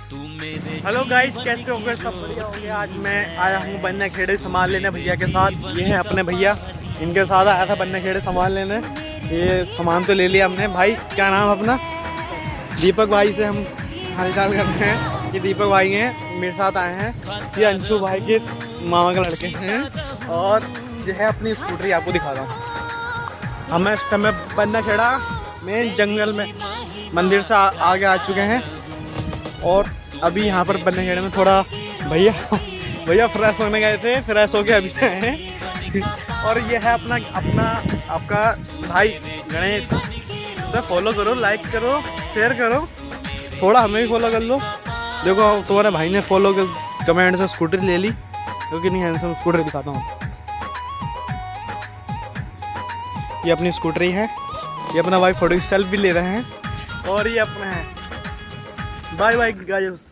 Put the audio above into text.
Hello guys, कैसे हो गए? सब बढ़िया हो गया। आज मैं आया हूँ बन्ने खेड़े सामान लेने भैया के साथ। ये हैं अपने भैया, इनके साथ आया था बन्ने खेड़े सामान लेने। ये सामान तो ले लिया हमने। भाई क्या नाम अपना? दीपक भाई से हम हालचाल करते हैं। ये दीपक भाई हैं, मेरे साथ आए हैं। ये अंशु भाई के मामा के लड़के हैं। और ये है अपनी स्कूटरी, आपको दिखा रहा हूँ। हम इस टाइम बन्ना खेड़ा में जंगल में मंदिर से आगे आ चुके हैं। और अभी यहाँ पर बन्ने खेड़े में थोड़ा भैया फ्रेश होने गए थे, फ्रेश होके अभी आए हैं। और ये है आपका भाई गणेश। इसे फॉलो करो, लाइक करो, शेयर करो, थोड़ा हमें भी फॉलो कर लो। देखो तुम्हारे भाई ने फॉलो कर कमेंट से स्कूटर ले ली, क्योंकि नहीं हैंडसम स्कूटर दिखाता हूँ। ये अपनी स्कूटरी है। ये अपना भाई फोटो सेल्फी भी ले रहे हैं। और ये अपना है। Bye bye guys.